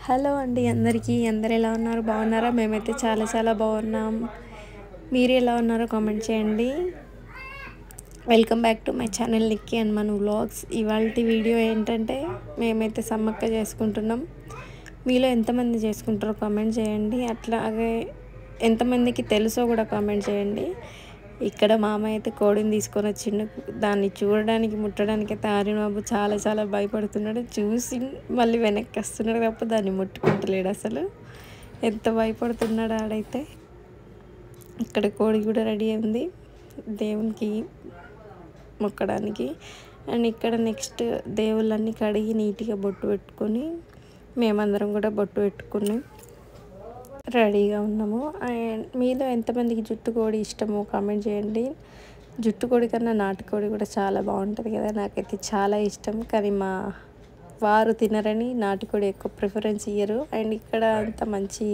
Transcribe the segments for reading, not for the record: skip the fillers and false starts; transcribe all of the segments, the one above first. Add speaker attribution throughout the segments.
Speaker 1: hello అండి అందరికీ అందరు ఎలా ఉన్నారు బాగున్నారా మేమైతే చాలా చాలా బాగున్నాం మీరు ఎలా ఉన్నారో కామెంట్ చేయండి welcome back to my channel Nikki and మన వ్లాగ్స్ ఇవాల్టి వీడియో ఏంటంటే మేమైతే సమ్మక్క చేసుకుంటున్నాం మీలో ఎంతమంది చేసుకుంటారో కామెంట్ చేయండి అట్లాగే ఎంతమందికి తెలుసో కూడా కామెంట్ చేయండి ఇక్కడ మామయ్య అయితే కోడిని తీసుకొని వచ్చిండు దాన్ని చూడడానికి ముట్టడానికి అయితే ఆర్యన్ బాబు చాలా చాలా భయపడుతున్నాడు చూసి మళ్ళీ వెనక్కి వస్తున్నాడు తప్ప దాన్ని ముట్టుకుంటలేడు అసలు ఎంత భయపడుతున్నాడు ఆడైతే ఇక్కడ కోడి కూడా రెడీ అయింది దేవునికి మొక్కడానికి అండ్ ఇక్కడ నెక్స్ట్ దేవుళ్ళన్నీ కడిగి నీట్గా బొట్టు పెట్టుకొని మేమందరం కూడా బొట్టు పెట్టుకుని రెడీగా ఉన్నాము అండ్ మీలో ఎంతమందికి జుట్టు కోడి ఇష్టమో కామెంట్ చేయండి జుట్టు కోడి కన్నా నాటుకోడి కూడా చాలా బాగుంటుంది కదా నాకైతే చాలా ఇష్టం కానీ మా వారు తినరని నాటుకోడి ఎక్కువ ప్రిఫరెన్స్ ఇయ్యరు అండ్ ఇక్కడ అంత మంచి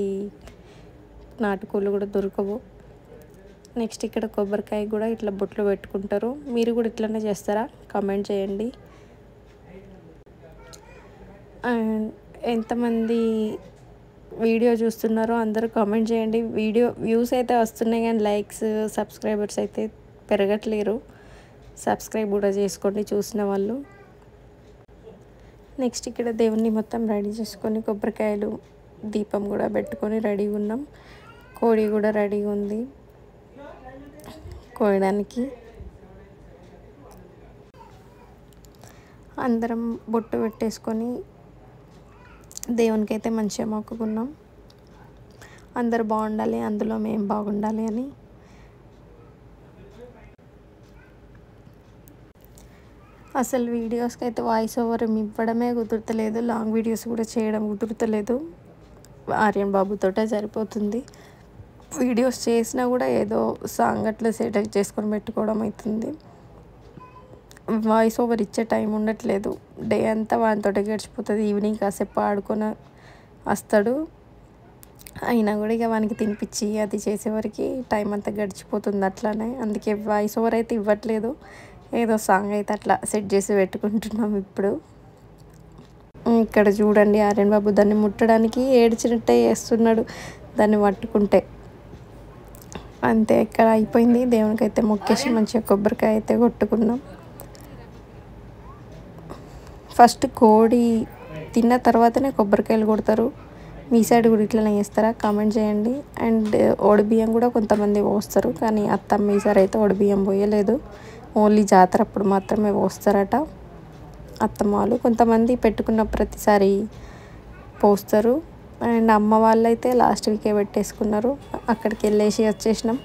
Speaker 1: నాటుకోళ్ళు కూడా దొరకవు నెక్స్ట్ ఇక్కడ కొబ్బరికాయ కూడా ఇట్లా బొట్లు పెట్టుకుంటారు మీరు కూడా ఇట్లనే చేస్తారా కామెంట్ చేయండి అండ్ ఎంతమంది వీడియో చూస్తున్నారో అందరూ కామెంట్ చేయండి వీడియో వ్యూస్ అయితే వస్తున్నాయి కానీ లైక్స్ సబ్స్క్రైబర్స్ అయితే పెరగట్లేరు సబ్స్క్రైబ్ కూడా చేసుకోండి చూసిన వాళ్ళు నెక్స్ట్ ఇక్కడ దేవుణ్ణి మొత్తం రెడీ చేసుకొని కొబ్బరికాయలు దీపం కూడా పెట్టుకొని రెడీగా ఉన్నాం కోడి కూడా రెడీగా ఉంది కోయడానికి అందరం బొట్టు పెట్టేసుకొని దేవునికి అయితే మంచిగా మొక్కుకున్నాం అందరు బాగుండాలి అందులో మేము బాగుండాలి అని అసలు వీడియోస్కి అయితే వాయిస్ ఓవర్ ఇవ్వడమే కుదురుతలేదు లాంగ్ వీడియోస్ కూడా చేయడం కుదురుతలేదు ఆర్యన్ బాబుతోటే సరిపోతుంది వీడియోస్ చేసినా కూడా ఏదో సాంగ్ అట్లా సెలెక్ట్ చేసుకొని పెట్టుకోవడం అవుతుంది వాయిస్ ఓవర్ ఇచ్చే టైం ఉండట్లేదు డే అంతా వానితో గడిచిపోతుంది ఈవినింగ్ కాసేపు ఆడుకొని వస్తాడు అయినా కూడా ఇక వానికి తినిపించి అది చేసేవరకు టైం అంతా గడిచిపోతుంది అట్లానే అందుకే వాయిస్ ఓవర్ అయితే ఇవ్వట్లేదు ఏదో సాంగ్ అయితే అట్లా సెట్ చేసి పెట్టుకుంటున్నాం ఇప్పుడు ఇక్కడ చూడండి ఆర్యన్ బాబు దాన్ని ముట్టడానికి ఏడ్చినట్టే చేస్తున్నాడు దాన్ని పట్టుకుంటే అంతే ఇక్కడ అయిపోయింది దేవునికి అయితే మొక్కేసి మంచిగా కొబ్బరికాయ అయితే కొట్టుకున్నాం ఫస్ట్ కోడి తిన్న తర్వాతనే కొబ్బరికాయలు కొడతారు మీ సైడ్ కూడా ఇట్లనే చేస్తారా కామెంట్ చేయండి అండ్ బియ్యం కూడా కొంతమంది పోస్తారు కానీ అత్తమ్మ ఈసారి అయితే బియ్యం పోయలేదు ఓన్లీ జాతర అప్పుడు మాత్రమే పోస్తారట అత్తమ్మ వాళ్ళు కొంతమంది పెట్టుకున్న ప్రతిసారి పోస్తారు అండ్ అమ్మ వాళ్ళు అయితే లాస్ట్ వీకే పెట్టేసుకున్నారు అక్కడికి వెళ్ళేసి వచ్చేసినాం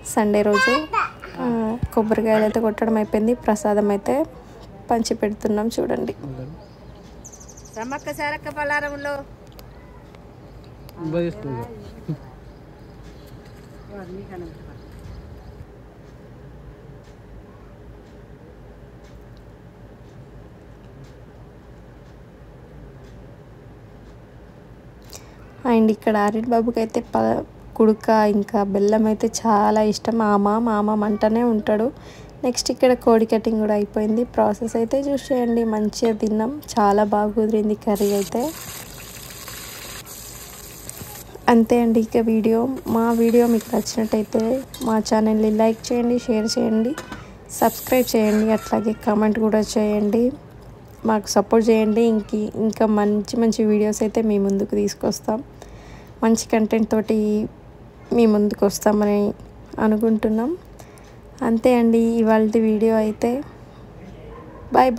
Speaker 1: సండే రోజు కొబ్బరికాయలు అయితే కొట్టడం అయిపోయింది ప్రసాదం అయితే పంచి పెడుతున్నాం చూడండి
Speaker 2: సమ్మక్క సారక్క పలారంలో
Speaker 1: అండ్ ఇక్కడ ఆర్యన్ బాబుకి అయితే కుడుక ఇంకా బెల్లం అయితే చాలా ఇష్టం మామ అంటనే ఉంటాడు నెక్స్ట్ ఇక్కడ కోడి కటింగ్ కూడా అయిపోయింది ప్రాసెస్ అయితే చూసేయండి మంచిగా తిన్నాం చాలా బాగా కుదిరింది కర్రీ అయితే అంతే అండి ఇక మా వీడియో మీకు నచ్చినట్టయితే మా ఛానల్ని లైక్ చేయండి షేర్ చేయండి సబ్స్క్రైబ్ చేయండి అట్లాగే కామెంట్ కూడా చేయండి మాకు సపోర్ట్ చేయండి ఇంకా మంచి మంచి వీడియోస్ అయితే మీ ముందుకు తీసుకొస్తాం మంచి కంటెంట్ తోటి మీ ముందుకు వస్తామని అనుకుంటున్నాం అంతే అండి ఇవాల్టి వీడియో అయితే బాయ్